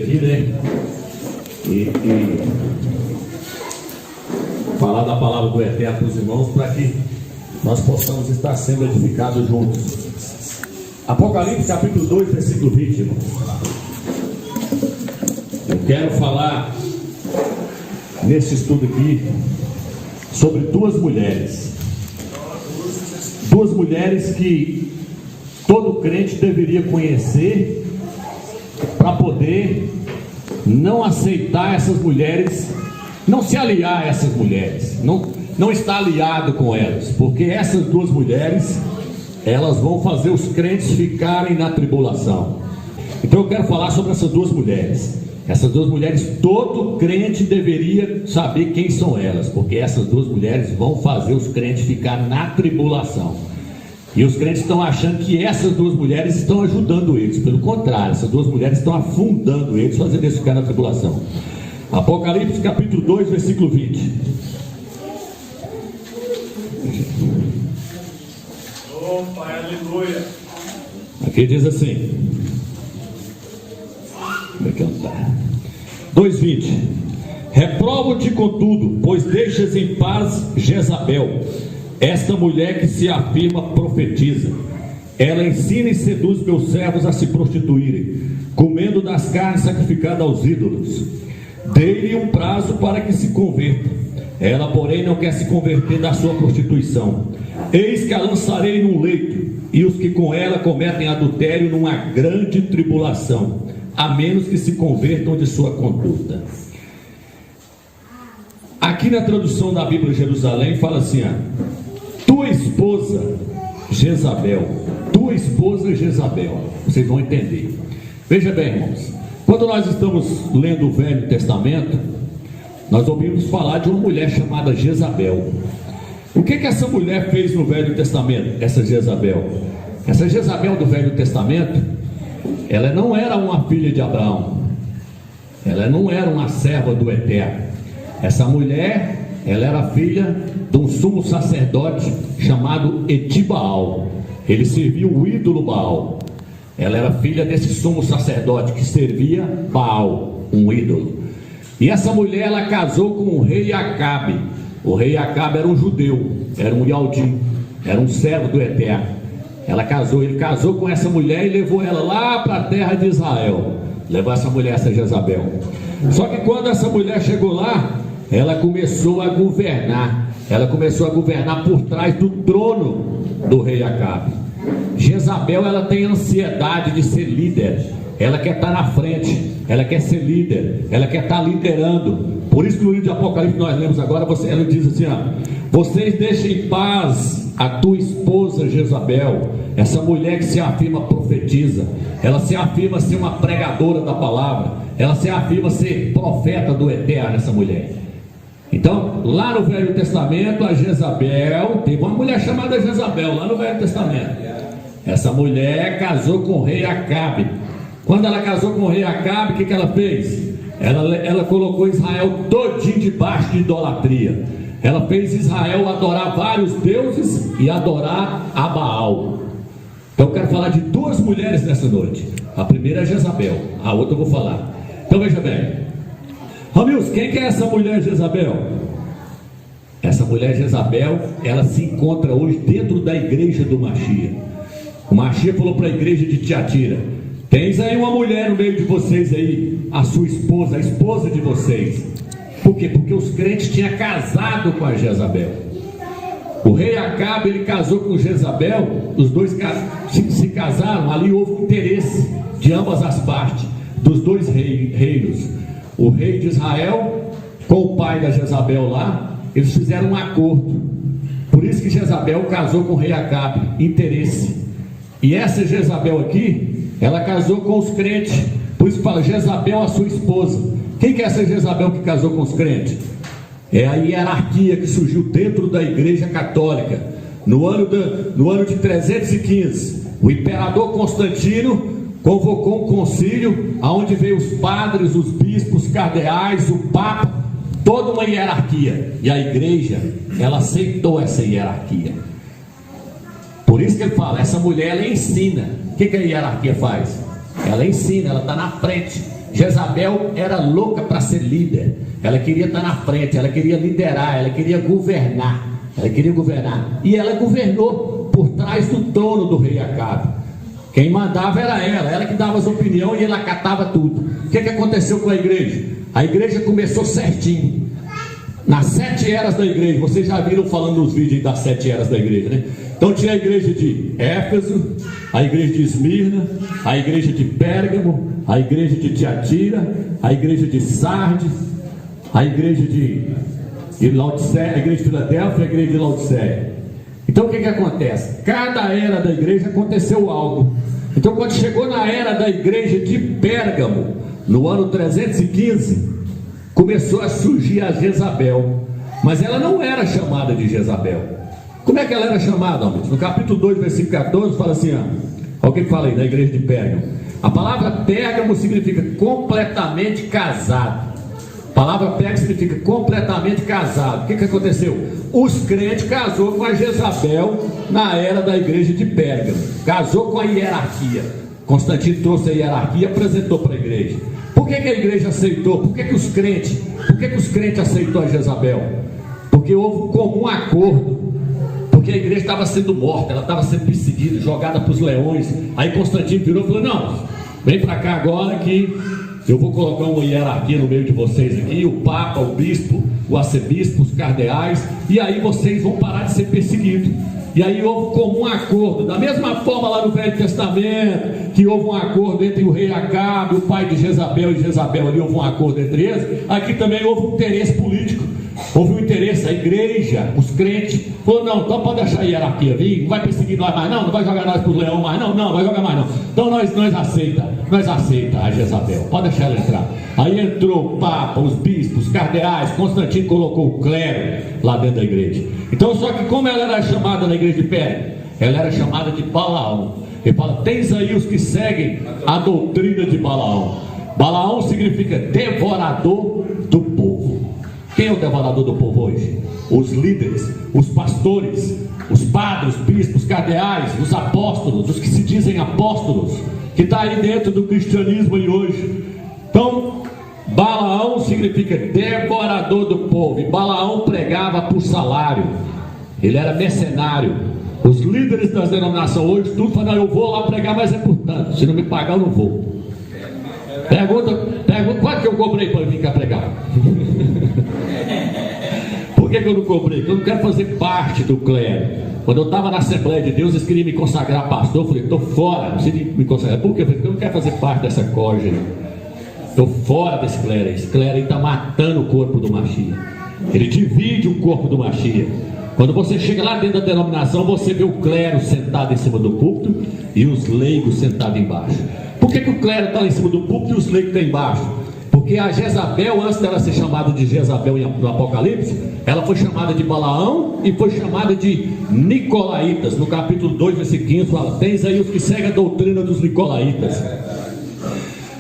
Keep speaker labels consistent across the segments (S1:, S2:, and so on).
S1: aqui, né? E falar da palavra do Eterno para os irmãos, para que nós possamos estar sendo edificados juntos. Apocalipse capítulo 2, versículo 20, irmãos. Eu quero falar nesse estudo aqui sobre duas mulheres que todo crente deveria conhecer, para poder não aceitar essas mulheres, não se aliar a essas mulheres, não estar aliado com elas, porque essas duas mulheres, elas vão fazer os crentes ficarem na tribulação. Então eu quero falar sobre essas duas mulheres. Essas duas mulheres, todo crente deveria saber quem são elas, porque essas duas mulheres vão fazer os crentes ficar na tribulação. E os crentes estão achando que essas duas mulheres estão ajudando eles. Pelo contrário, essas duas mulheres estão afundando eles, fazendo eles ficar na tribulação. Apocalipse capítulo 2, versículo 20.
S2: Oh, Pai, aleluia.
S1: Aqui diz assim: como é que ela está? 2:20. Reprovo-te contudo, pois deixas em paz Jezabel, esta mulher que se afirma profetiza. Ela ensina e seduz meus servos a se prostituírem, comendo das carnes sacrificadas aos ídolos. Dei-lhe um prazo para que se converta. Ela, porém, não quer se converter da sua prostituição. Eis que a lançarei num leito, e os que com ela cometem adultério numa grande tribulação, a menos que se convertam de sua conduta. Aqui na tradução da Bíblia Jerusalém fala assim: tua esposa Jezabel, tua esposa Jezabel. Vocês vão entender. Veja bem, irmãos, quando nós estamos lendo o Velho Testamento, nós ouvimos falar de uma mulher chamada Jezabel. O que essa mulher fez no Velho Testamento? Essa Jezabel do Velho Testamento, ela não era uma filha de Abraão, ela não era uma serva do Eterno. Essa mulher, ela era filha de um sumo sacerdote chamado Etibaal. Ele servia o ídolo Baal. Ela era filha desse sumo sacerdote que servia Baal, um ídolo. E essa mulher, ela casou com o rei Acabe. O rei Acabe era um judeu, era um Yaldim, era um servo do Eterno. Ele casou com essa mulher e levou ela lá para a terra de Israel. Levou essa mulher, essa Jezabel. Só que quando essa mulher chegou lá, ela começou a governar. Ela começou a governar por trás do trono do rei Acabe. Jezabel, ela tem ansiedade de ser líder. Ela quer estar na frente, ela quer ser líder, ela quer estar liderando. Por isso que no livro de Apocalipse nós lemos agora, ela diz assim: vocês deixem em paz a tua esposa Jezabel, essa mulher que se afirma profetiza. Ela se afirma ser uma pregadora da palavra, ela se afirma ser profeta do Eterno, essa mulher. Então, lá no Velho Testamento, a Jezabel, teve uma mulher chamada Jezabel lá no Velho Testamento. Essa mulher casou com o rei Acabe. Quando ela casou com o rei Acabe, o que ela fez? Ela colocou Israel todinho debaixo de idolatria. Ela fez Israel adorar vários deuses e adorar a Baal. Então eu quero falar de duas mulheres nessa noite. A primeira é Jezabel, a outra eu vou falar. Então veja bem, Ramils, quem que é essa mulher Jezabel? Essa mulher Jezabel, ela se encontra hoje dentro da igreja do Mashiach. O Mashiach falou para a igreja de Tiatira: tens aí uma mulher no meio de vocês aí, a sua esposa, a esposa de vocês. Por quê? Porque os crentes tinham casado com a Jezabel. O rei Acabe, ele casou com Jezabel. Os dois se casaram. Ali houve interesse de ambas as partes, dos dois reinos. O rei de Israel com o pai da Jezabel lá, eles fizeram um acordo. Por isso que Jezabel casou com o rei Acabe, interesse. E essa Jezabel aqui, ela casou com os crentes. Por isso que fala Jezabel, a sua esposa. Quem que é essa Jezabel que casou com os crentes? É a hierarquia que surgiu dentro da igreja católica. No ano de 315, o imperador Constantino convocou um concílio, onde veio os padres, os bispos, os cardeais, o papa, toda uma hierarquia. E a igreja, ela aceitou essa hierarquia. Por isso que ele fala, essa mulher, ela ensina. O que a hierarquia faz? Ela ensina, ela está na frente. Jezabel era louca para ser líder. Ela queria estar na frente, ela queria liderar, ela queria governar. E ela governou por trás do trono do rei Acabe. Quem mandava era ela que dava as opiniões e ela acatava tudo. O que aconteceu com a igreja? A igreja começou certinho. Nas 7 eras da igreja, vocês já viram falando nos vídeos das 7 eras da igreja, né? Então tinha a igreja de Éfeso, a igreja de Esmirna, a igreja de Pérgamo, a igreja de Tiatira, a igreja de Sardes, a igreja de Laodiceia, a igreja de Filadélfia e a igreja de Laodiceia. Então o que acontece? Cada era da igreja aconteceu algo. Então quando chegou na era da igreja de Pérgamo, no ano 315, começou a surgir a Jezabel. Mas ela não era chamada de Jezabel. Como é que ela era chamada, amigos? No capítulo 2, versículo 14, fala assim, alguém fala aí, da igreja de Pérgamo. A palavra Pérgamo significa completamente casado. A palavra Pérgamo significa completamente casado. O que aconteceu? Os crentes casou com a Jezabel na era da igreja de Pérgamo. Casou com a hierarquia. Constantino trouxe a hierarquia e apresentou para a igreja. Por que a igreja aceitou? Por que os crentes aceitou a Jezabel? Porque houve um comum acordo. Porque a igreja estava sendo morta, ela estava sendo perseguida, jogada para os leões. Aí Constantino virou e falou: não, vem para cá agora que eu vou colocar uma hierarquia no meio de vocês aqui, o Papa, o Bispo, o Arcebispo, os cardeais, e aí vocês vão parar de ser perseguidos. E aí houve um comum acordo, da mesma forma lá no Velho Testamento, que houve um acordo entre o rei Acabe, o pai de Jezabel e Jezabel, ali houve um acordo entre eles. Aqui também houve um interesse político, houve um interesse, a igreja, os crentes, falou: não, então pode deixar a hierarquia vir, não vai perseguir nós mais não vai jogar nós para o leão mais não vai jogar mais não. Então nós aceita a Jezabel, pode deixar ela entrar. Aí entrou o Papa, os bispos, os cardeais, Constantino colocou o clero lá dentro da igreja. Então, só que como ela era chamada na igreja de Pérgamo, ela era chamada de Balaão. Ele fala: tens aí os que seguem a doutrina de Balaão. Balaão significa devorador do povo. Quem é o devorador do povo hoje? Os líderes, os pastores, os padres, bispos, cardeais, os apóstolos, os que se dizem apóstolos, que está aí dentro do cristianismo aí hoje. Então, Balaão significa devorador do povo. E Balaão pregava por salário. Ele era mercenário. Os líderes das denominações hoje tudo falam: eu vou lá pregar, mas é por tanto, se não me pagar eu não vou. Pergunta quanto que eu cobrei para vir cá pregar? Por que eu não cobrei? Porque eu não quero fazer parte do clero. Quando eu estava na Assembleia de Deus, eles queriam me consagrar pastor. Eu falei: estou fora, não sei de me consagrar. Por quê? Eu falei: eu não quero fazer parte dessa corja. Estou fora desse clero. Esse clero está matando o corpo do Mashiach. Ele divide o corpo do Mashiach. Quando você chega lá dentro da denominação, você vê o clero sentado em cima do púlpito e os leigos sentados embaixo. Por que o clero está lá em cima do púlpito e os leigos estão embaixo? Porque a Jezabel, antes dela ser chamada de Jezabel no Apocalipse, ela foi chamada de Balaão e foi chamada de Nicolaítas. No capítulo 2, versículo 15, fala: tens aí os que seguem a doutrina dos Nicolaítas.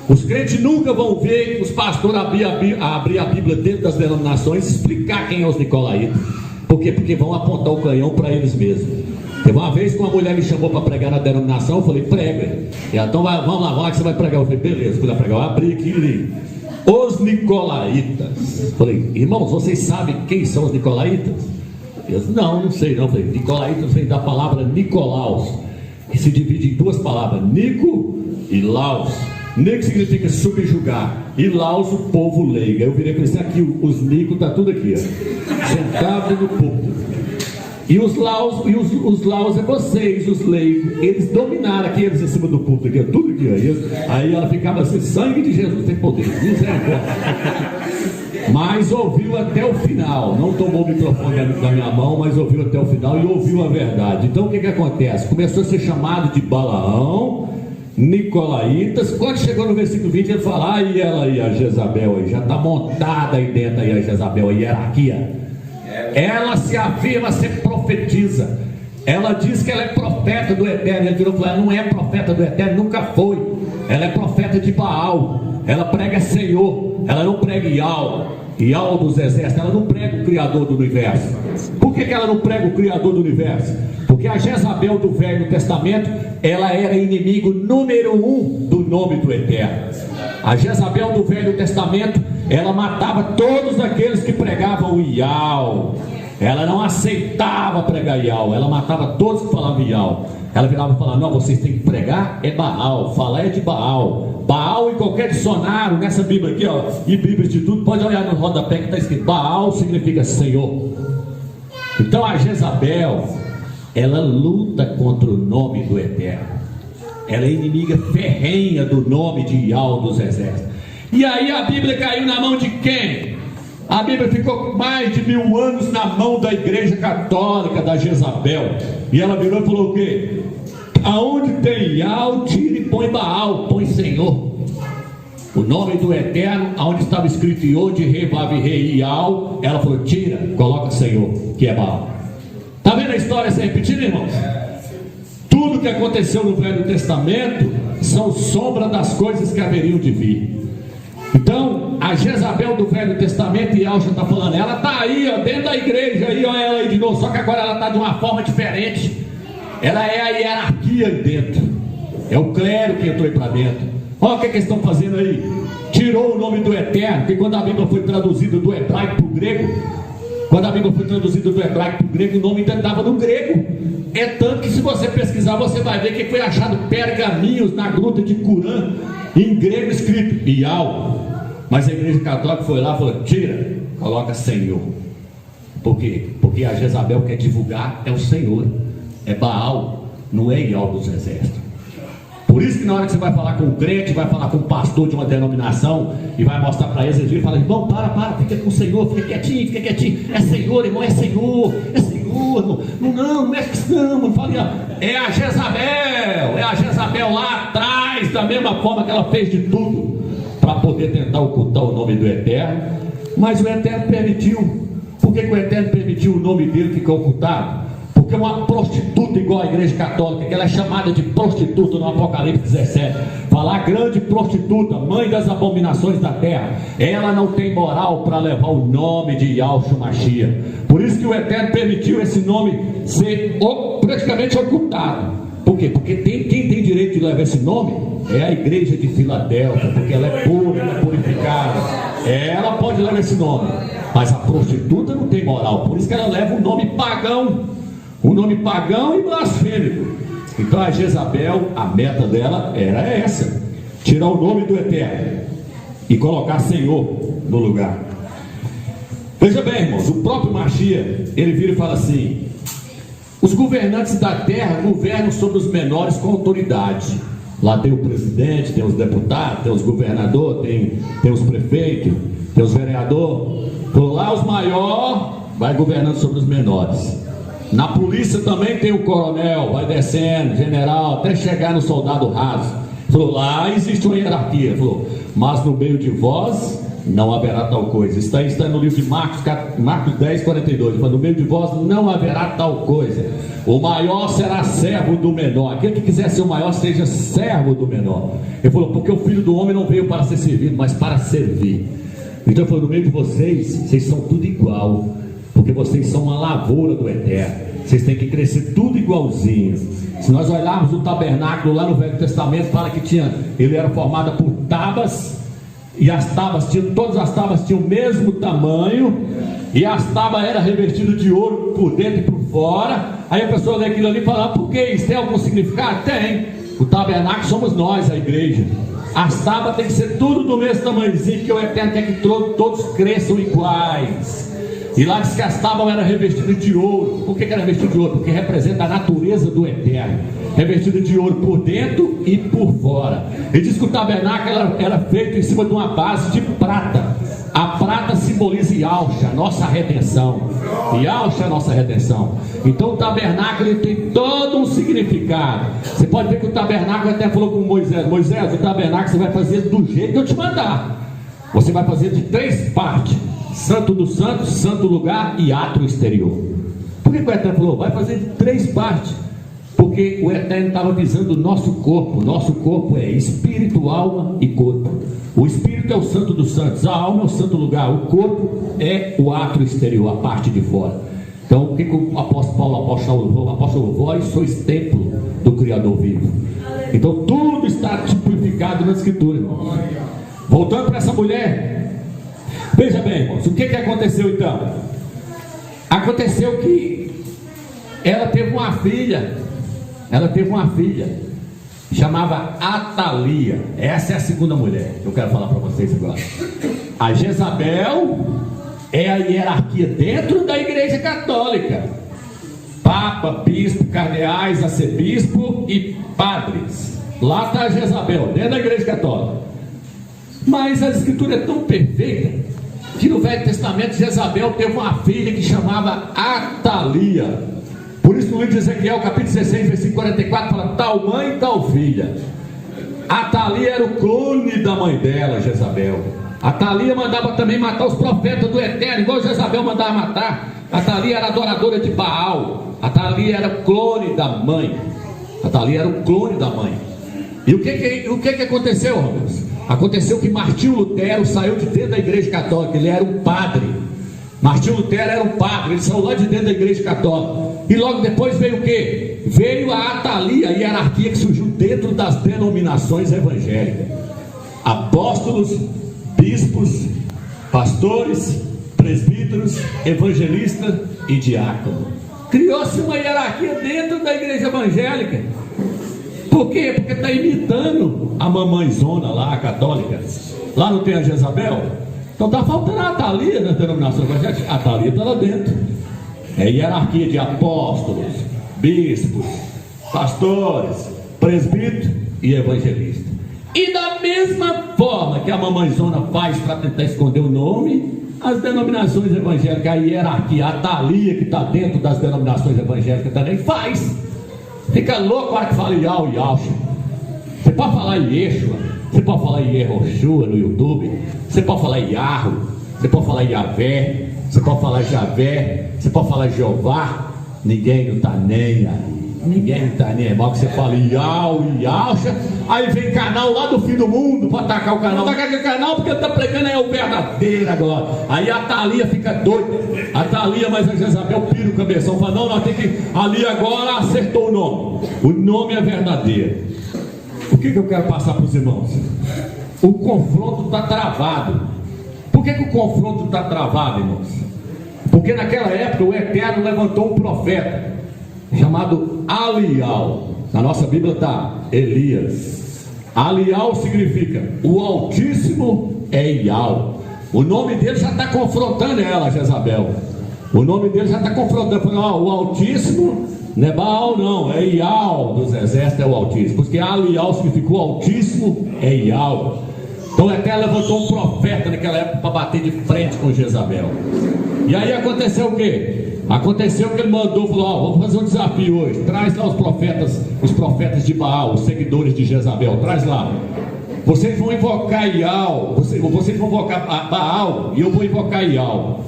S1: Os crentes nunca vão ver os pastores abrir a Bíblia dentro das denominações e explicar quem é os Nicolaítas. Por quê? Porque vão apontar o canhão para eles mesmos. Teve uma vez que uma mulher me chamou para pregar na denominação. Eu falei: prega. E ela: então vamos lá que você vai pregar. Eu falei: beleza, fui lá pregar. Eu abri aqui e li: os Nicolaítas. Eu falei: irmãos, vocês sabem quem são os Nicolaítas? Eu disse: não sei não. Eu falei: Nicolaítas vem da palavra Nicolaus, que se divide em duas palavras: Nico e Laus. Nico significa subjugar, e Laus, o povo leigo. Eu virei para aqui: os Nico está tudo aqui, sentado no púlpito. E os Laus é vocês, os leigos. Eles dominaram aqui, eles em cima do púlpito aqui, tudo aqui. Aí ela ficava assim: sangue de Jesus tem poder, misericórdia. Mas ouviu até o final. Não tomou o microfone da minha mão, mas ouviu até o final e ouviu a verdade. Então o que acontece? Começou a ser chamado de Balaão, Nicolaítas. Quando chegou no versículo 20, ele fala: aí ela aí, a Jezabel aí, já está montada aí dentro aí, a Jezabel, a hierarquia. Ela se afirma ser profetisa. Ela diz que ela é profeta do Eterno. Ele virou e falou: ela não é profeta do Eterno, nunca foi. Ela é profeta de Baal. Ela prega Senhor, ela não prega Yahweh dos exércitos. Ela não prega o Criador do universo. Por que ela não prega o Criador do universo? Porque a Jezabel do Velho Testamento, ela era inimigo número 1 do nome do Eterno. A Jezabel do Velho Testamento, ela matava todos aqueles que pregavam Ial. Ela não aceitava pregar Ial, ela matava todos que falavam Ial. Ela virava e falava: não, vocês têm que pregar é Baal, falar é de Baal. Baal em qualquer dicionário, nessa Bíblia aqui, ó, e Bíblia de tudo, pode olhar no rodapé que está escrito Baal significa Senhor. Então a Jezabel, ela luta contra o nome do Eterno. Ela é inimiga ferrenha do nome de Ial dos exércitos. E aí a Bíblia caiu na mão de quem? A Bíblia ficou mais de 1000 anos na mão da igreja católica, da Jezabel. E ela virou e falou o quê? Aonde tem Ial, tira e põe Baal, põe Senhor. O nome do Eterno, aonde estava escrito Iode, Rei, Vav, Rei, Ial, ela falou: tira, coloca Senhor, que é Baal. Está vendo a história se repetindo, irmãos? Tudo que aconteceu no Velho Testamento são sombra das coisas que haveriam de vir. Então, a Jezabel do Velho Testamento, e Alcha está falando, ela está aí, ó, dentro da igreja, aí, ó, ela aí de novo, só que agora ela está de uma forma diferente. Ela é a hierarquia aí dentro, é o clero que entrou aí para dentro. Olha o que eles estão fazendo aí. Tirou o nome do Eterno, porque quando a Bíblia foi traduzida do hebraico para o grego, quando a Bíblia foi traduzida do hebraico para o grego, o nome ainda estava no grego. É tanto que se você pesquisar, você vai ver que foi achado pergaminhos na gruta de Curã, em grego escrito Ial. Mas a igreja católica foi lá e falou: tira, coloca Senhor. Por quê? Porque a Jezabel quer divulgar é o Senhor, é Baal, não é Ial dos exércitos. Por isso que na hora que você vai falar com o crente, vai falar com o pastor de uma denominação e vai mostrar para eles, ele fala: irmão, para, fica com o Senhor, fica quietinho, é Senhor, irmão, é Senhor, irmão. Não é cristão, não fala. É a Jezabel lá atrás, da mesma forma que ela fez de tudo para poder tentar ocultar o nome do Eterno. Mas o Eterno permitiu. Por que o Eterno permitiu o nome dele ficar ocultado? Porque uma prostituta igual a igreja católica, que ela é chamada de prostituta no Apocalipse 17, fala: a grande prostituta, mãe das abominações da terra, ela não tem moral para levar o nome de Yahshua Mashiach. Por isso que o Eterno permitiu esse nome ser praticamente ocultado. Por quê? Porque quem tem direito de levar esse nome é a igreja de Filadélfia, porque ela é pura, ela é purificada. Ela pode levar esse nome, mas a prostituta não tem moral. Por isso que ela leva um nome pagão, e blasfêmico. Então a Jezabel, a meta dela era essa: tirar o nome do Eterno e colocar Senhor no lugar. Veja bem, irmãos, o próprio Mashiach, ele vira e fala assim: os governantes da terra governam sobre os menores com autoridade. Lá tem o presidente, tem os deputados, tem os governadores, tem os prefeitos, tem os vereadores. Por lá os maiores vai governando sobre os menores. Na polícia também tem o coronel, vai descendo, general, até chegar no soldado raso. Falou: lá existe uma hierarquia. Falou: mas no meio de vós não haverá tal coisa. Isso está no livro de Marcos 10, 42. Falou: no meio de vós não haverá tal coisa. O maior será servo do menor. Aquele que quiser ser o maior, seja servo do menor. Ele falou: porque o Filho do Homem não veio para ser servido, mas para servir. Então ele falou: no meio de vocês são tudo igual, porque vocês são uma lavoura do Eterno. Vocês têm que crescer tudo igualzinho. Se nós olharmos o tabernáculo lá no Velho Testamento, fala que ele era formado por tábuas, e todas as tábuas tinham o mesmo tamanho, e as tábuas eram revestidas de ouro por dentro e por fora. Aí a pessoa lê aquilo ali e fala: por que isso? Tem algum significado? Tem. O tabernáculo somos nós, a igreja. As tábuas tem que ser tudo do mesmo tamanhozinho, porque o Eterno quer que todos cresçam iguais. E lá diz que as tábuas eram revestidas de ouro. Por que era revestido de ouro? Porque representa a natureza do Eterno, revestida de ouro por dentro e por fora. Ele diz que o tabernáculo era feito em cima de uma base de prata. A prata simboliza Yahshua, a nossa redenção. Yahshua é a nossa redenção. Então o tabernáculo ele tem todo um significado. Você pode ver que o tabernáculo até falou com Moisés: Moisés, o tabernáculo você vai fazer do jeito que eu te mandar. Você vai fazer de 3 partes: Santo dos Santos, Santo Lugar e átrio exterior. Por que o Eterno falou? Vai fazer de 3 partes. Porque o Eterno estava visando o nosso corpo. O nosso corpo é espírito, alma e corpo. O espírito é o Santo dos Santos, a alma é o Santo Lugar, o corpo é o átrio exterior, a parte de fora. Então o que o apóstolo Paulo, apóstolo, vós sois templo do Criador vivo. Então tudo está tipificado na Escritura, irmãos. Voltando para essa mulher, veja bem, irmãos, o que aconteceu então? Aconteceu que ela teve uma filha, chamava Atalia. Essa é a segunda mulher que eu quero falar para vocês agora. A Jezabel é a hierarquia dentro da igreja católica: papa, bispo, cardeais, arcebispo e padres. Lá está a Jezabel, dentro da igreja católica. Mas a escritura é tão perfeita que no Velho Testamento Jezabel teve uma filha que chamava Atalia. Por isso no livro de Ezequiel, capítulo 16, versículo 44, fala: tal mãe, tal filha. Atalia era o clone da mãe dela, Jezabel. Atalia mandava também matar os profetas do Eterno, igual Jezabel mandava matar. Atalia era adoradora de Baal. Atalia era o clone da mãe. E o que aconteceu, irmãos? Aconteceu que Martinho Lutero saiu de dentro da igreja católica. Ele era um padre. Martinho Lutero era um padre. Ele saiu lá de dentro da igreja católica. E logo depois veio o quê? Veio a Atalia, a hierarquia que surgiu dentro das denominações evangélicas: apóstolos, bispos, pastores, presbíteros, evangelistas e diáconos. Criou-se uma hierarquia dentro da igreja evangélica. Por quê? Porque está imitando a mamãezona lá, a católica. Lá não tem a Jezabel? Então está faltando a Atalia na denominação evangélica. A Atalia está lá dentro. É hierarquia de apóstolos, bispos, pastores, presbíteros e evangelistas. E da mesma forma que a mamãezona faz para tentar esconder o nome, as denominações evangélicas, a hierarquia, a Atalia que está dentro das denominações evangélicas também faz. Fica louco para que fala Yau e Yauxa. Você pode falar Yeshua, você pode falar Yehoshua no YouTube, você pode falar Yarro, você pode falar Yavé, você pode falar Javé, você pode falar Jeová. Ninguém não está nem aí. Ninguém não está nem aí. Mal que você fala Yau e Yauxa, aí vem canal lá do fim do mundo para atacar o canal. Atacar aquele canal porque ele está pregando é o verdadeiro agora. Aí a Atalia fica doida. A Atalia, mas a Jezabel pira o cabeção. Fala: não, nós temos que. Ali agora acertou o nome. O nome é verdadeiro. O que eu quero passar para os irmãos? O confronto está travado. Por que o confronto está travado, irmãos? Porque naquela época o Eterno levantou um profeta chamado Alial. Na nossa Bíblia está Elias. Alial significa o Altíssimo é Ial. O nome dele já está confrontando ela, Jezabel. O nome dele já está confrontando, falando: o Altíssimo não é Baal, não, é Ial dos exércitos, é o Altíssimo. Porque Alial significa o Altíssimo é Ial. Então até levantou um profeta naquela época para bater de frente com Jezabel. E aí aconteceu o quê? Aconteceu que ele mandou, falou: vamos fazer um desafio hoje. Traz lá os profetas de Baal, os seguidores de Jezabel, traz lá. Vocês vão invocar Ial, vocês vão invocar Baal e eu vou invocar Ial.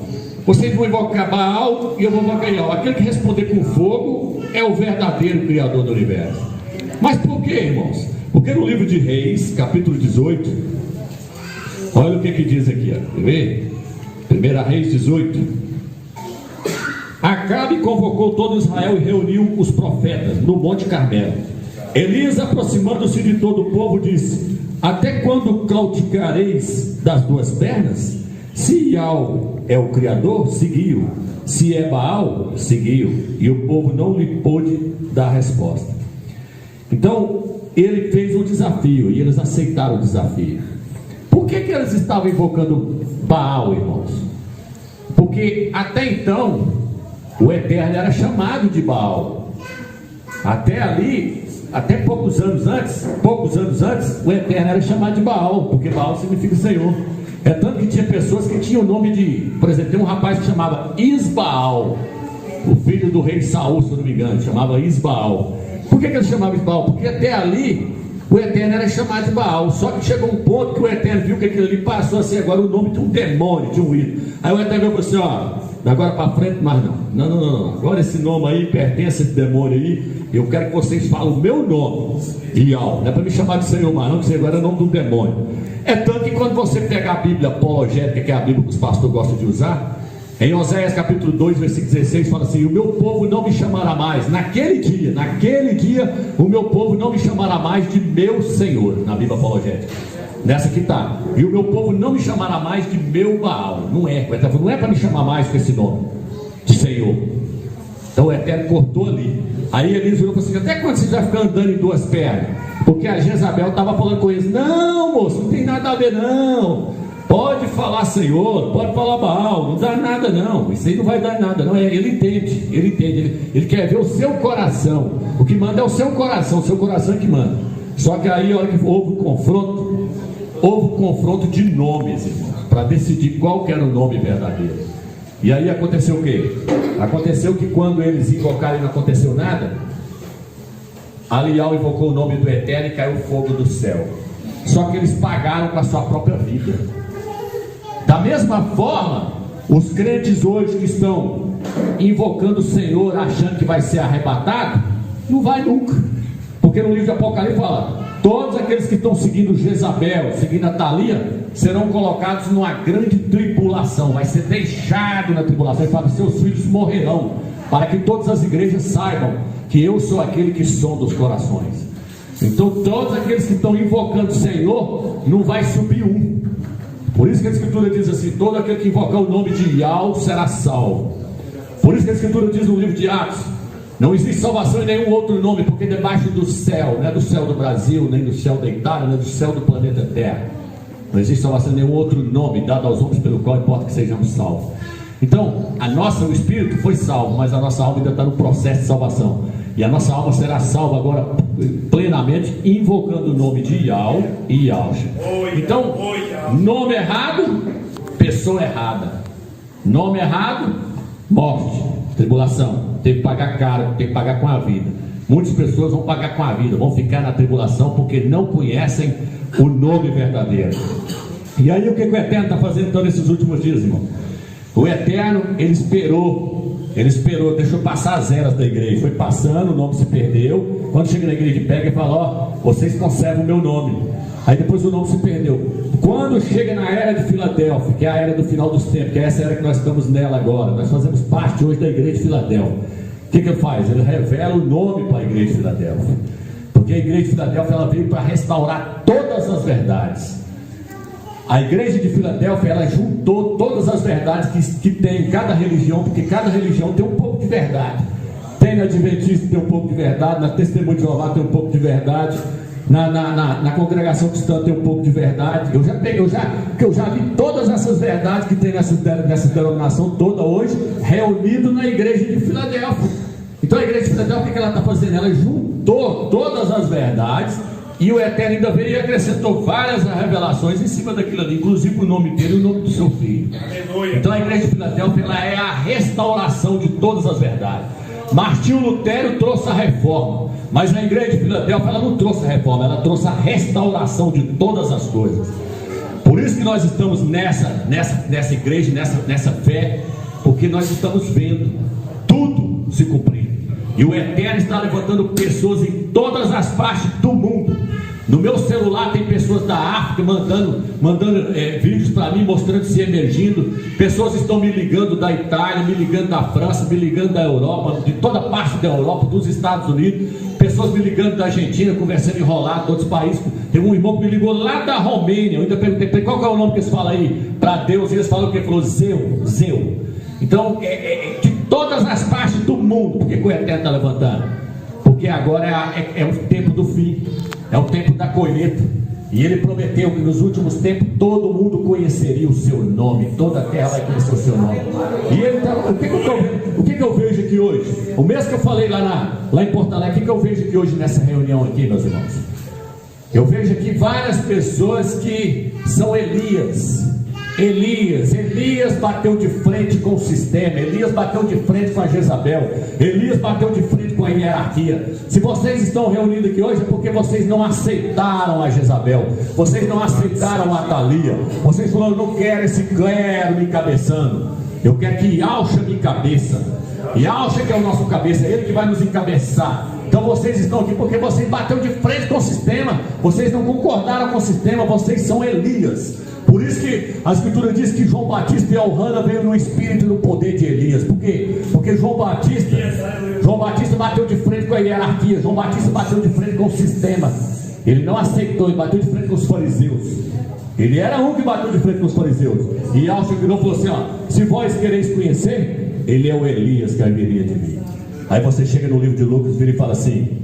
S1: Vocês vão invocar Baal e eu vou invocar Ial. Aquele que responder com fogo é o verdadeiro Criador do universo. Mas por que, irmãos? Porque no livro de Reis, capítulo 18, olha o que diz aqui, ó. Quer ver? 1 Reis 18. Acabe convocou todo Israel e reuniu os profetas no Monte Carmelo. Elias, aproximando-se de todo o povo, disse: até quando claudicareis das duas pernas? Se Ial é o Criador, seguiu. Se é Baal, seguiu. E o povo não lhe pôde dar resposta. Então ele fez um desafio e eles aceitaram o desafio. Por que eles estavam invocando Baal, irmãos? Porque até então o Eterno era chamado de Baal. Até ali, até poucos anos antes, o Eterno era chamado de Baal, porque Baal significa Senhor. É tanto que tinha pessoas que tinham o nome de, por exemplo, tem um rapaz que chamava Isbaal, o filho do rei Saul, se eu não me engano, chamava Isbaal. Por que ele chamava Isbaal? Porque até ali o Eterno era chamado de Baal. Só que chegou um ponto que o Eterno viu que aquilo ali passou a ser agora o nome de um demônio, de um ídolo. Aí o Eterno falou assim: ó, da agora para frente, mas não. Agora esse nome aí pertence a esse demônio aí. Eu quero que vocês falem o meu nome, Ial. Não é para me chamar de Senhor mais, não, que você agora é o nome do demônio. É tanto que quando você pegar a Bíblia apologética, que é a Bíblia que os pastores gostam de usar, em Oséias capítulo 2, versículo 16, fala assim: o meu povo não me chamará mais, naquele dia, o meu povo não me chamará mais de meu Senhor, na Bíblia apologética. Nessa que está. E o meu povo não me chamará mais de meu Baal. Não é para me chamar mais com esse nome de Senhor. Então o Eterno cortou ali. Aí Elias virou e falou assim: até quando você vai ficar andando em duas pernas? Porque a Jezabel estava falando com eles: não, moço, não tem nada a ver não. Pode falar Senhor, pode falar Baal, não dá nada não. Isso aí não vai dar nada não. Ele entende, ele quer ver o seu coração. O que manda é o seu coração é que manda. Só que aí, a hora que houve o confronto de nomes, irmãos, para decidir qual que era o nome verdadeiro. E aí aconteceu o quê? Aconteceu que quando eles invocaram e não aconteceu nada, Alial invocou o nome do Eterno e caiu fogo do céu. Só que eles pagaram com a sua própria vida. Da mesma forma, os crentes hoje que estão invocando o Senhor, achando que vai ser arrebatado, não vai nunca. Porque no livro de Apocalipse fala: todos aqueles que estão seguindo Jezabel, seguindo Atalia, serão colocados numa grande tribulação. Vai ser deixado na tribulação. E fala: seus filhos morrerão, para que todas as igrejas saibam que eu sou aquele que sonda os corações. Então todos aqueles que estão invocando o Senhor, não vai subir um. Por isso que a Escritura diz assim: todo aquele que invocar o nome de Yahweh será salvo. Por isso que a Escritura diz no livro de Atos: não existe salvação em nenhum outro nome, porque debaixo do céu, não é do céu do Brasil, nem do céu da Itália, nem do céu do planeta Terra, não existe salvação em nenhum outro nome dado aos homens pelo qual importa que sejamos salvos. Então, o espírito foi salvo, mas a nossa alma ainda está no processo de salvação. E a nossa alma será salva agora plenamente, invocando o nome de Yahweh e Yahshua. Então, nome errado, pessoa errada. Nome errado, morte, tribulação. Tem que pagar caro, tem que pagar com a vida. Muitas pessoas vão pagar com a vida, vão ficar na tribulação porque não conhecem o nome verdadeiro. E aí o que o Eterno está fazendo então nesses últimos dias, irmão? O Eterno, ele esperou, deixou passar as eras da igreja. Foi passando, o nome se perdeu. Quando chega na igreja, pega e fala: ó, vocês conservam o meu nome. Aí depois o nome se perdeu. Quando chega na era de Filadélfia, que é a era do final dos tempos, que é essa era que nós estamos nela agora, nós fazemos parte hoje da igreja de Filadélfia. O que ele faz? Ele revela o nome para a igreja de Filadélfia. Porque a igreja de Filadélfia, ela veio para restaurar todas as verdades. A igreja de Filadélfia, ela juntou todas as verdades que tem em cada religião, porque cada religião tem um pouco de verdade. Tem na Adventista, tem um pouco de verdade. Na Testemunho de Jeová tem um pouco de verdade. Na congregação cristã tem um pouco de verdade. Eu já vi todas essas verdades que tem nessa denominação toda hoje, reunido na igreja de Filadélfia. Então a igreja de Filadélfia, o que ela está fazendo? Ela juntou todas as verdades, e o Eterno ainda veio e acrescentou várias revelações em cima daquilo ali, inclusive o nome dele e o nome do seu filho. Aleluia. Então a igreja de Filadélfia, ela é a restauração de todas as verdades. Martinho Lutero trouxe a reforma, mas a igreja de Filadélfia, ela não trouxe a reforma, ela trouxe a restauração de todas as coisas. Por isso que nós estamos nessa igreja, nessa fé, porque nós estamos vendo tudo se cumprir. E o Eterno está levantando pessoas em todas as partes do mundo. No meu celular tem pessoas da África mandando vídeos para mim, mostrando-se emergindo. Pessoas estão me ligando da Itália, me ligando da França, me ligando da Europa, de toda parte da Europa, dos Estados Unidos. Pessoas me ligando da Argentina, conversando enrolado, de outros países. Tem um irmão que me ligou lá da Romênia. Eu ainda perguntei qual que é o nome que eles falam aí para Deus, e eles falam o que? Ele falou Zeu. Então, de todas as partes do mundo, porque o Eterno está levantando? Porque agora é o tempo do fim, é o tempo da colheita. E ele prometeu que nos últimos tempos todo mundo conheceria o seu nome, toda a terra vai conhecer o seu nome. E ele tá, o que eu vejo aqui hoje? O mesmo que eu falei lá em Porto Alegre, o que eu vejo aqui hoje nessa reunião aqui, meus irmãos? Eu vejo aqui várias pessoas que são Elias bateu de frente com o sistema, Elias bateu de frente com a Jezabel, Elias bateu de frente com a hierarquia. Se vocês estão reunidos aqui hoje é porque vocês não aceitaram a Jezabel, vocês não aceitaram a Atalia, vocês falaram: não quero esse clero me encabeçando, eu quero que Yahshua me encabeça. Yahshua que é o nosso cabeça, é ele que vai nos encabeçar. Então vocês estão aqui porque vocês bateram de frente com o sistema, vocês não concordaram com o sistema, vocês são Elias. Por isso que a Escritura diz que João Batista e Elrana veio no espírito e no poder de Elias. Por quê? Porque João Batista bateu de frente com a hierarquia, João Batista bateu de frente com o sistema. Ele não aceitou e bateu de frente com os fariseus. Ele era um que bateu de frente com os fariseus. E Alcho virou e falou assim: ó, se vós quereis conhecer, ele é o Elias que haveria de vir. Aí você chega no livro de Lucas, vira e fala assim: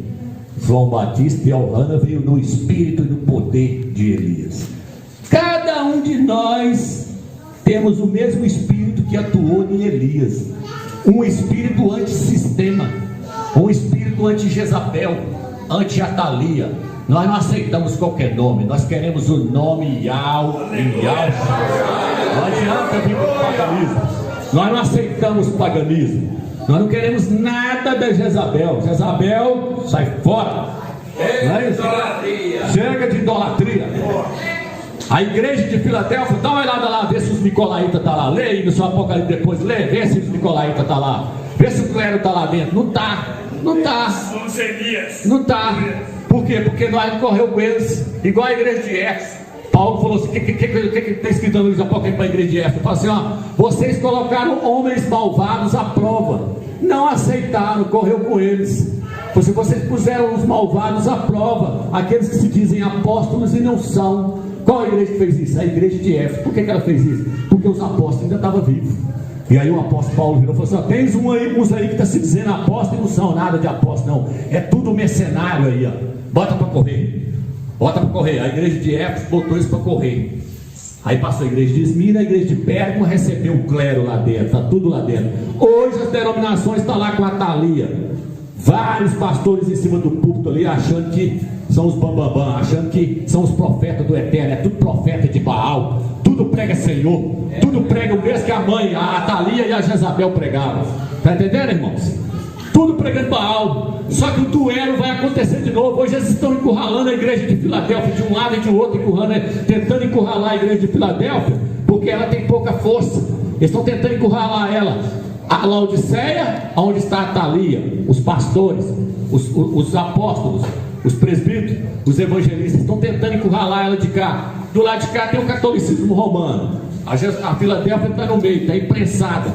S1: João Batista e Elrana veio no espírito e no poder de Elias. Cada um de nós temos o mesmo espírito que atuou em Elias. Um espírito antissistema, um espírito anti-Jezabel, anti-Atalia. Nós não aceitamos qualquer nome, nós queremos o nome Yahweh. Não adianta vir com o paganismo. Nós não aceitamos paganismo. Nós não queremos nada da Jezabel. Jezabel, sai fora. Não é isso? Chega de idolatria. A igreja de Filadélfia, dá uma olhada lá, vê se os nicolaítas estão lá. Lê aí no seu Apocalipse depois, vê se os nicolaítas estão lá. Vê se o clero está lá dentro. Não está. Não está. Por quê? Porque nós correu com eles, igual a igreja de Éfeso. Paulo falou assim: o que está escrito no livro de Apocalipse para a igreja de Éfeso? Ele falou assim: ó, vocês colocaram homens malvados à prova, não aceitaram, correu com eles. Vocês puseram os malvados à prova, aqueles que se dizem apóstolos e não são. Qual a igreja que fez isso? A igreja de Éfeso. Por que ela fez isso? Porque os apóstolos ainda estavam vivos. E aí o apóstolo Paulo virou e falou assim: ó, tens uns aí que está se dizendo apóstolo e não são nada de apóstolo, não. É tudo mercenário aí, ó. Bota para correr. A igreja de Éfeso botou isso para correr. Aí passou a igreja de Esmirna, a igreja de Pérgamo recebeu o clero lá dentro. Está tudo lá dentro. Hoje as denominações estão lá com a Atalia. Vários pastores em cima do púlpito ali, achando que são os bambambam, achando que são os profetas do Eterno. É tudo profeta de Baal. Tudo prega Senhor. Tudo prega o mesmo que a mãe, a Atalia e a Jezabel pregavam. Está entendendo, irmãos? Tudo pregando Baal. Só que o duelo vai acontecer de novo. Hoje eles estão encurralando a igreja de Filadélfia de um lado e de outro, tentando encurralar a igreja de Filadélfia, porque ela tem pouca força. Eles estão tentando encurralar ela. A Laodiceia, onde está a Atalia, os pastores, os apóstolos, os presbíteros, os evangelistas, estão tentando encurralar ela de cá. Do lado de cá tem o catolicismo romano. A Filadélfia está no meio, está imprensada.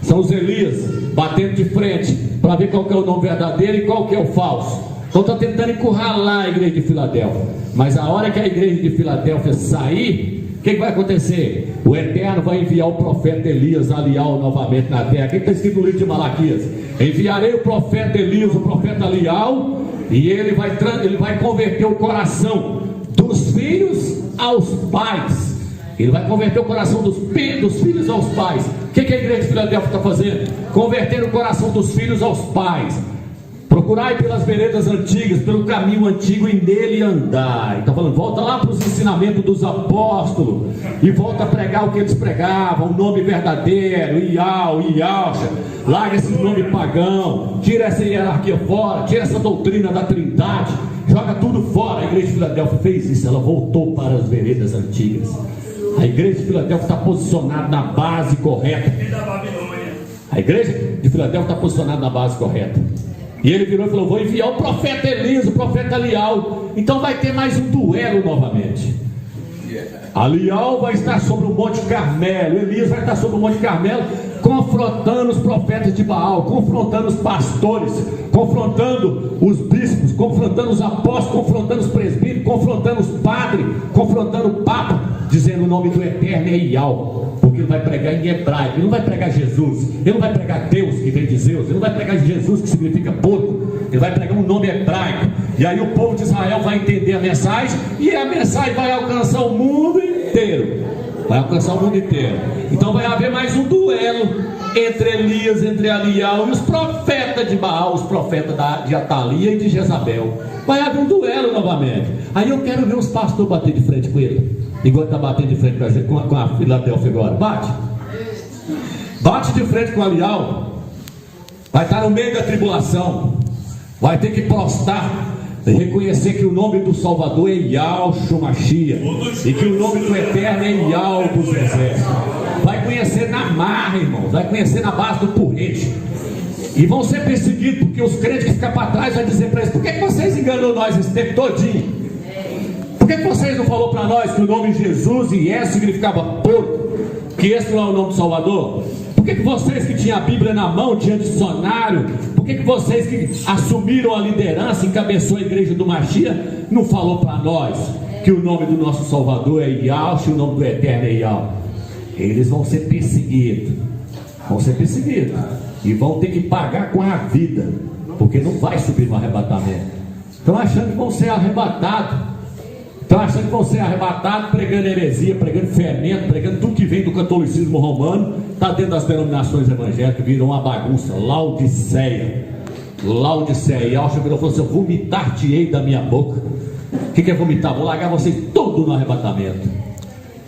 S1: São os Elias batendo de frente para ver qual que é o nome verdadeiro e qual que é o falso. Então está tentando encurralar a igreja de Filadélfia. Mas a hora que a igreja de Filadélfia sair, o que vai acontecer? O Eterno vai enviar o profeta Elias Alial novamente na terra. Quem está escrito no livro de Malaquias? Enviarei o profeta Elias, o profeta Alial, e ele vai converter o coração dos filhos aos pais. Ele vai converter o coração dos filhos aos pais. O que a igreja de Filadélfia está fazendo? Converter o coração dos filhos aos pais. Procurai pelas veredas antigas, pelo caminho antigo, e nele andai. Está falando, volta lá para os ensinamentos dos apóstolos e volta a pregar o que eles pregavam, o nome verdadeiro, Yahweh. Larga esse nome pagão, tira essa hierarquia fora, tira essa doutrina da Trindade, joga tudo fora. A igreja de Filadélfia fez isso, ela voltou para as veredas antigas. A igreja de Filadélfia está posicionada na base correta. A igreja de Filadélfia está posicionada na base correta. E ele virou e falou: vou enviar o profeta Elias, o profeta Alial. Então vai ter mais um duelo novamente. Alial vai estar sobre o Monte Carmelo, Elias vai estar sobre o Monte Carmelo, confrontando os profetas de Baal, confrontando os pastores, confrontando os bispos, confrontando os apóstolos, confrontando os presbíteros, confrontando os padres, confrontando o Papa, dizendo o nome do Eterno é Yahweh. Porque ele vai pregar em hebraico, ele não vai pregar Jesus, ele não vai pregar Deus que vem de Zeus, ele não vai pregar Jesus que significa porco, ele vai pregar um nome hebraico. E aí o povo de Israel vai entender a mensagem, e a mensagem vai alcançar o mundo inteiro. Vai alcançar o mundo inteiro. Então vai haver mais um duelo entre Elias, entre Alial e os profetas de Baal, os profetas de Atalia e de Jezabel. Vai haver um duelo novamente. Aí eu quero ver os pastores bater de frente com ele, igual está batendo de frente com a Filadélfia agora. Bate de frente com o Alial. Vai estar no meio da tribulação, vai ter que prostrar, reconhecer que o nome do Salvador é Yahshua Mashiach, e que o nome do Eterno é Yahweh dos exércitos. Vai conhecer na marra, irmão, vai conhecer na base do porrete. E vão ser perseguidos, porque os crentes que ficam para trás vão dizer para eles: por que vocês enganou nós esse tempo todinho? Por que vocês não falaram para nós que o nome Jesus e significava porco? Que esse não é o nome do Salvador? Por que vocês que tinham a Bíblia na mão, tinham dicionário, por que vocês que assumiram a liderança, encabeçou a igreja do Mashiach, não falou para nós que o nome do nosso Salvador é Yahshua e o nome do Eterno é Yahweh? Eles vão ser perseguidos, e vão ter que pagar com a vida, porque não vai subir no arrebatamento. Estão achando que vão ser arrebatados, pregando heresia, pregando fermento, pregando tudo que vem do catolicismo romano, está dentro das denominações evangélicas, virou uma bagunça. Laodiceia, e Yahshua virou e falou assim: eu vomitar-te-ei da minha boca. O que é vomitar? Vou largar vocês tudo no arrebatamento.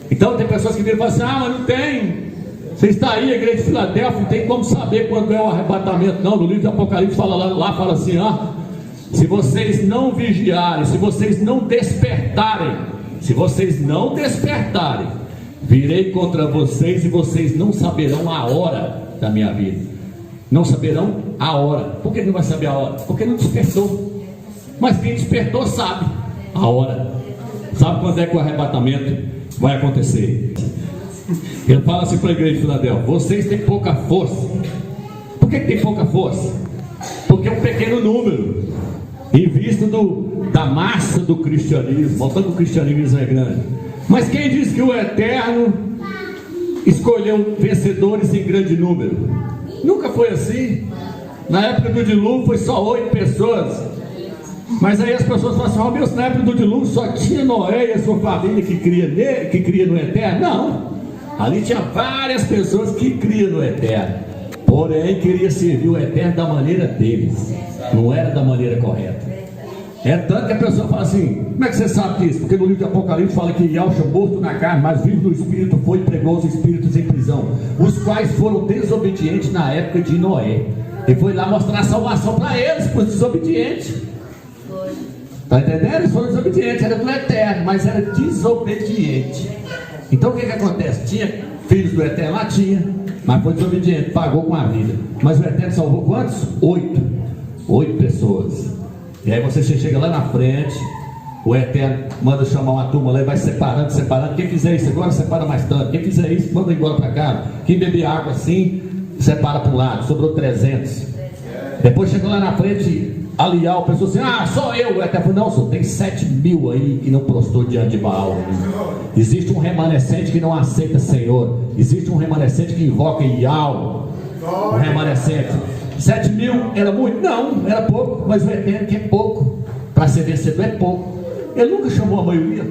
S1: Então tem pessoas que viram e falam assim: mas não tem, você está aí, a igreja de Filadélfia, não tem como saber quando é o arrebatamento. Não, no livro de Apocalipse fala assim: se vocês não vigiarem, se vocês não despertarem, virei contra vocês e vocês não saberão a hora da minha vida. Não saberão a hora. Por que não vai saber a hora? Porque não despertou. Mas quem despertou sabe a hora, sabe quando é que o arrebatamento vai acontecer. Ele fala assim para a igreja de Filadélfia: vocês têm pouca força. Por que tem pouca força? Porque é um pequeno número em vista da massa do cristianismo. Voltando que o cristianismo é grande. Mas quem diz que o Eterno escolheu vencedores em grande número? Nunca foi assim. Na época do dilúvio foi só 8 pessoas. Mas aí as pessoas falam assim: meu, na época do dilúvio só tinha Noé e a sua família que cria no Eterno. Não, ali tinha várias pessoas que criam no Eterno, porém queria servir o Eterno da maneira deles, não era da maneira correta. É tanto que a pessoa fala assim: como é que você sabe disso? Porque no livro de Apocalipse fala que Yahshua, morto na carne, mas vivo no Espírito, foi e pregou os espíritos em prisão, os quais foram desobedientes na época de Noé. E foi lá mostrar a salvação para eles, para os desobedientes. Está entendendo? Eles foram desobedientes, era do Eterno, mas era desobediente. Então o que acontece? Tinha filhos do Eterno? Lá tinha, mas foi desobediente, pagou com a vida. Mas o Eterno salvou quantos? 8 pessoas. E aí você chega lá na frente, o Eterno manda chamar uma turma lá e vai separando. Quem fizer isso agora, separa mais tanto. Quem fizer isso, manda embora para cá. Quem beber água assim, separa para um lado. Sobrou 300. Depois chegou lá na frente, Alial, a pessoa assim: só eu. O Eterno falou: não, senhor, tem 7.000 aí que não prostou diante de Baal. Existe um remanescente que não aceita Senhor. Existe um remanescente que invoca Ial. Um remanescente. 7.000 era muito? Não, era pouco. Mas o Eterno que é pouco, para ser vencedor é pouco. Ele nunca chamou a maioria.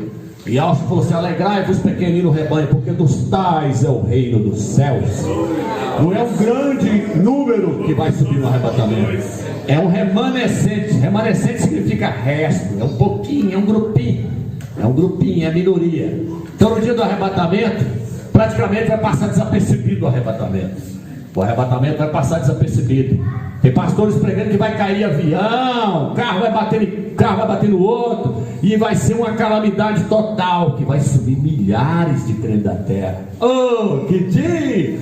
S1: E Yahshua falou assim: alegrai-vos pequenino rebanho, porque dos tais é o reino dos céus. Não é um grande número que vai subir no arrebatamento, é um remanescente. Remanescente significa resto, é um pouquinho, é um grupinho, é a minoria. Então no dia do arrebatamento, praticamente vai passar desapercebido o arrebatamento. O arrebatamento vai passar desapercebido. Tem pastores pregando que vai cair avião, carro vai bater no outro, e vai ser uma calamidade total, que vai subir milhares de crentes da terra. Oh, que dia!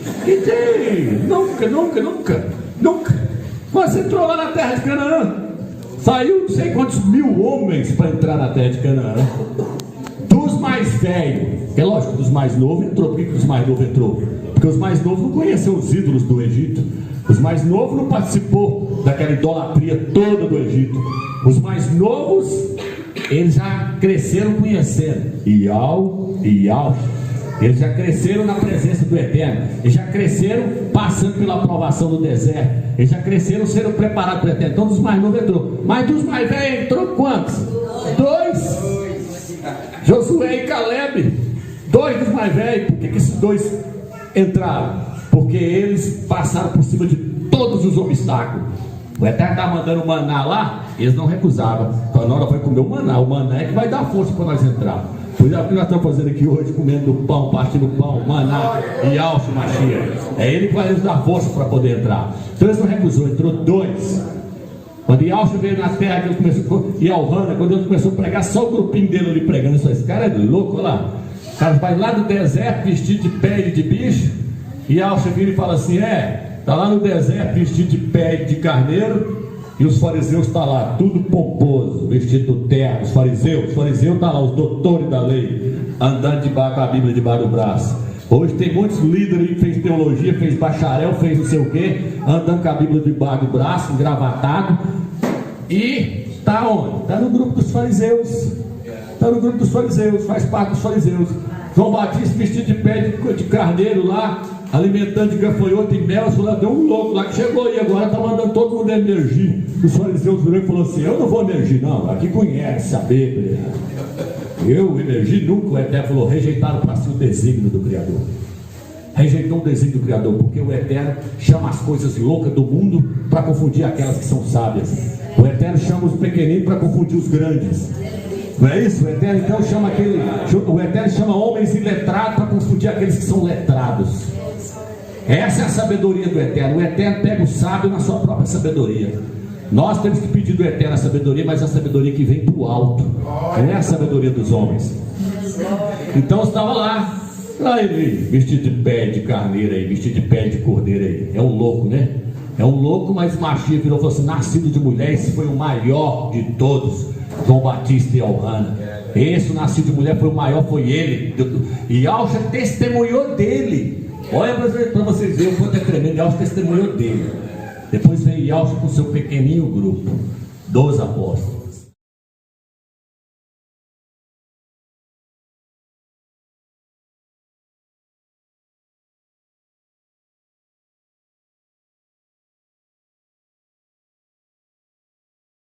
S1: Nunca. Você entrou lá na terra de Canaã, saiu não sei quantos mil homens para entrar na terra de Canaã. Dos mais velhos, é lógico, dos mais novos entrou. Por que os mais novos entrou? Porque os mais novos não conheceram os ídolos do Egito. Os mais novos não participou daquela idolatria toda do Egito. Os mais novos, eles já cresceram conhecendo Yahweh. Eles já cresceram na presença do Eterno. Eles já cresceram passando pela aprovação do deserto. Eles já cresceram sendo preparados para o Eterno. Então dos mais novos entrou. Mas dos mais velhos entrou quantos? 2. Josué e Caleb. 2 dos mais velhos. Por que esses 2 entraram? Porque eles passaram por cima de todos os obstáculos. O Eterno estava mandando maná lá, eles não recusavam. Então, na hora foi comer o maná é que vai dar força para nós entrar. Pois é o que nós estamos fazendo aqui hoje, comendo pão, partindo pão, maná e Yahshua Mashiach. É ele que vai nos dar força para poder entrar. Então eles não recusou, entrou 2. Quando Yahshua veio na terra, que ele começou, e Alhana, quando ele começou a pregar, só o grupinho dele ali pregando. Esse cara é louco, olha lá. O cara vai lá do deserto vestido de pele de bicho, e Yahshua vira e fala assim: está lá no deserto vestido de pele de carneiro, e os fariseus estão lá, tudo pomposo, vestido do terno. Os fariseus estão lá, os doutores da lei, andando debaixo com a Bíblia debaixo do braço. Hoje tem muitos líderes que fez teologia, fez bacharel, fez não sei o que, andando com a Bíblia debaixo do braço, engravatado. E está onde? Está no grupo dos fariseus. Está no grupo dos fariseus, faz parte dos fariseus. João Batista vestido de pé de carneiro lá, alimentando de gafanhoto e mel. Tem um louco lá que chegou aí agora, está mandando todo mundo emergir. Os fariseus viram e falaram assim: eu não vou emergir não, aqui conhece a Bíblia. Eu emergi nunca. O Eterno falou: rejeitaram para si o desígnio do Criador. Rejeitou o desígnio do Criador, porque o Eterno chama as coisas loucas do mundo para confundir aquelas que são sábias. O Eterno chama os pequeninos para confundir os grandes. Não é isso? O Eterno então chama o Eterno chama homens iletrados para confundir aqueles que são letrados. Essa é a sabedoria do Eterno. O Eterno pega o sábio na sua própria sabedoria. Nós temos que pedir do Eterno a sabedoria, mas a sabedoria que vem do alto, não é a sabedoria dos homens. Então estava lá ele, vestido de pé de carneiro aí, vestido de pé de cordeiro aí. É um louco, né? É um louco, mas Machia virou e falou assim: nascido de mulher, esse foi o maior de todos, João Batista e Elrana. Esse nascido de mulher foi o maior, foi ele. E Alcha testemunhou dele. Olha para vocês verem o quanto é tremendo. Alcha testemunhou dele. Depois veio Alcha com seu pequenininho grupo, 12 apóstolos.